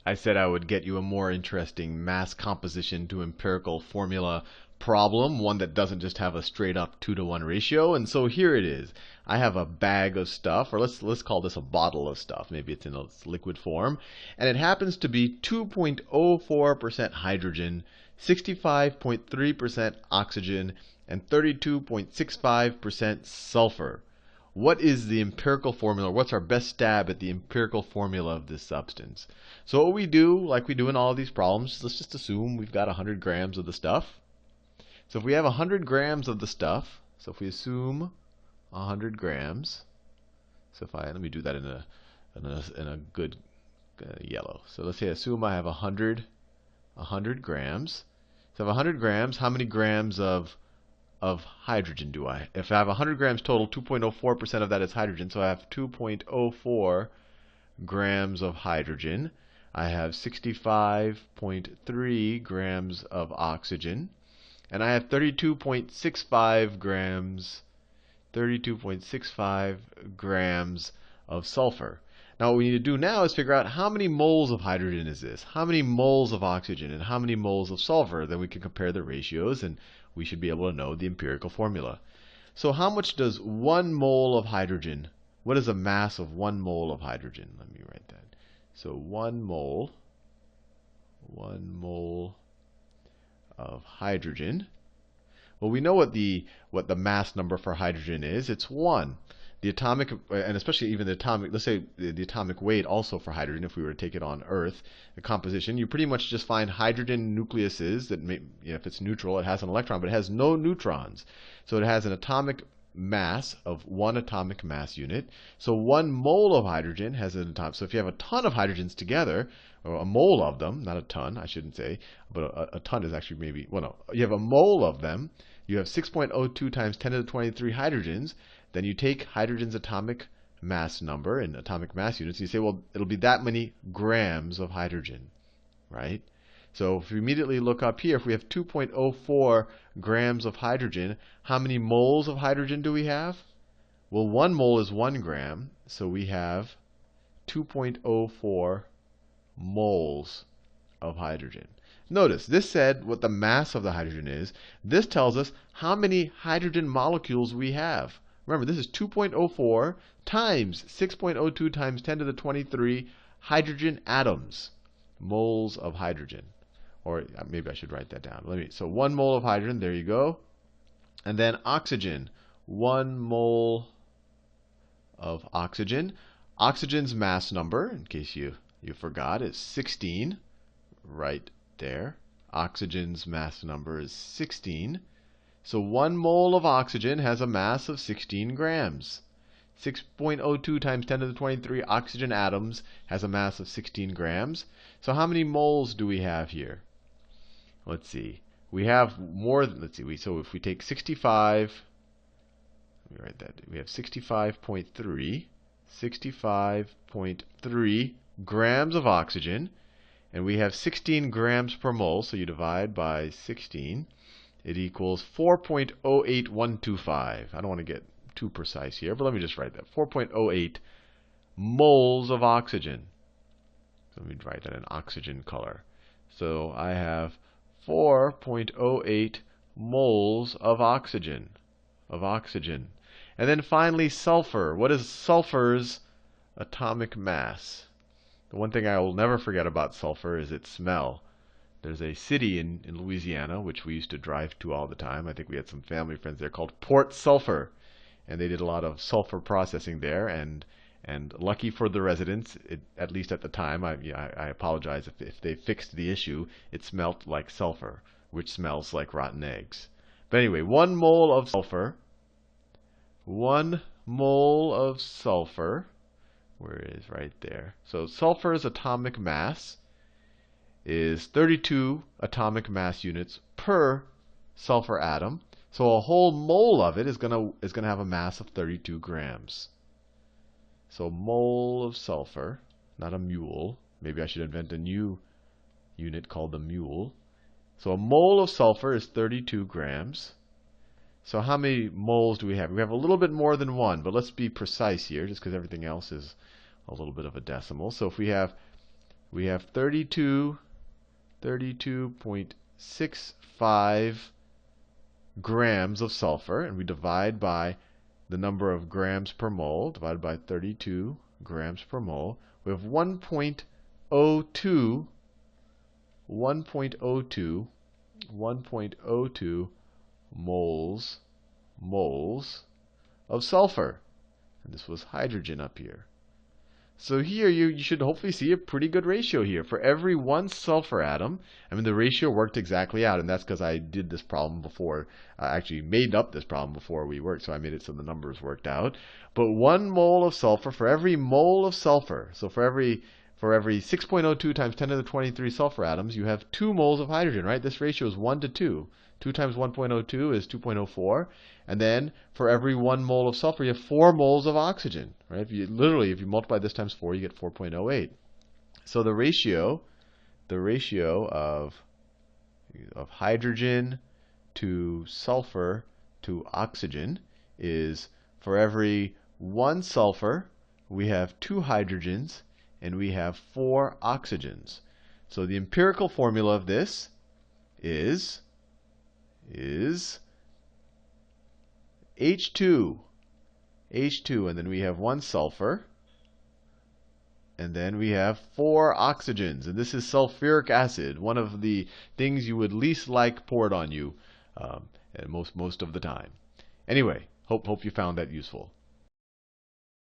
I said I would get you a more interesting mass composition to empirical formula problem, one that doesn't just have a straight up 2-to-1 ratio. And so here it is. I have a bag of stuff, or let's call this a bottle of stuff. Maybe it's in a liquid form. And it happens to be 2.04% hydrogen, 65.3% oxygen, and 32.65% sulfur. What is the empirical formula? What's our best stab at the empirical formula of this substance? So what we do, like we do in all of these problems, let's just assume we've got 100 grams of the stuff. So if we have 100 grams of the stuff, so if we assume 100 grams, so if let me do that in a good yellow. So let's say assume I have 100 grams. So if I have 100 grams, how many grams of hydrogen do I? If I have 100 grams total, 2.04% of that is hydrogen. So I have 2.04 grams of hydrogen. I have 65.3 grams of oxygen. And I have 32.65 grams of sulfur. Now what we need to do now is figure out how many moles of hydrogen is this, how many moles of oxygen, and how many moles of sulfur. Then we can compare the ratios, and we should be able to know the empirical formula. So how much does 1 mole of hydrogen, what is the mass of 1 mole of hydrogen? Let me write that. So 1 mole of hydrogen. Well, we know what the mass number for hydrogen is. It's 1. The atomic, and especially even the atomic, let's say the atomic weight also for hydrogen, if we were to take it on Earth, the composition, you pretty much just find hydrogen nucleuses that may, if it's neutral, it has an electron, but it has no neutrons. So it has an atomic mass of 1 atomic mass unit. So 1 mole of hydrogen has an atomic. So if you have a ton of hydrogens together, or a mole of them, not a ton, I shouldn't say, but a ton is actually maybe, well, no, you have a mole of them. You have 6.02 times 10 to the 23 hydrogens. Then you take hydrogen's atomic mass number in atomic mass units, and you say, well, it'll be that many grams of hydrogen, right? So if we immediately look up here, if we have 2.04 grams of hydrogen, how many moles of hydrogen do we have? Well, 1 mole is 1 gram, so we have 2.04 moles of hydrogen. Notice, this said what the mass of the hydrogen is. This tells us how many hydrogen molecules we have. Remember, this is 2.04 times 6.02 times 10 to the 23 hydrogen atoms, moles of hydrogen. Or maybe I should write that down. So 1 mole of hydrogen, there you go. And then oxygen, 1 mole of oxygen. Oxygen's mass number, in case you forgot, is 16, right there. Oxygen's mass number is 16. So 1 mole of oxygen has a mass of 16 grams. 6.02 times 10 to the 23 oxygen atoms has a mass of 16 grams. So how many moles do we have here? Let's see. We have more than, so if we take 65, let me write that. We have 65.3 grams of oxygen, and we have 16 grams per mole, so you divide by 16. It equals 4.08125. I don't want to get too precise here, but let me just write that. 4.08 moles of oxygen. So let me write that in oxygen color. So I have 4.08 moles of oxygen. And then finally sulfur. What is sulfur's atomic mass? The one thing I will never forget about sulfur is its smell. There's a city in Louisiana, which we used to drive to all the time. I think we had some family friends there, called Port Sulphur. And they did a lot of sulfur processing there. And lucky for the residents, at least at the time, I apologize if they fixed the issue, it smelt like sulfur, which smells like rotten eggs. But anyway, 1 mole of sulfur. 1 mole of sulfur. Where it is right there. So sulfur's atomic mass is 32 atomic mass units per sulfur atom. So a whole mole of it is going to have a mass of 32 grams. So a mole of sulfur, not a mule. Maybe I should invent a new unit called the mule. So a mole of sulfur is 32 grams. So how many moles do we have? We have a little bit more than 1, but let's be precise here, just because everything else is a little bit of a decimal. So if we have we have 32.65 grams of sulfur, and we divide by the number of grams per mole, divided by 32 grams per mole. We have 1.02 moles of sulfur. And this was hydrogen up here. So here you should hopefully see a pretty good ratio here. For every one sulfur atom, I mean, the ratio worked exactly out, and that's because I did this problem before. I actually made up this problem before we worked, so I made it so the numbers worked out. But 1 mole of sulfur, for every mole of sulfur, so for every 6.02 times 10 to the 23 sulfur atoms, you have 2 moles of hydrogen, right? This ratio is 1 to 2. 2 times 1.02 is 2.04. And then for every 1 mole of sulfur, you have 4 moles of oxygen, right? If you multiply this times 4, you get 4.08. So the ratio of hydrogen to sulfur to oxygen is, for every 1 sulfur, we have 2 hydrogens, and we have 4 oxygens. So the empirical formula of this is H2, and then we have 1 sulfur, and then we have 4 oxygens. And this is sulfuric acid, one of the things you would least like poured on you most of the time. Anyway, hope you found that useful.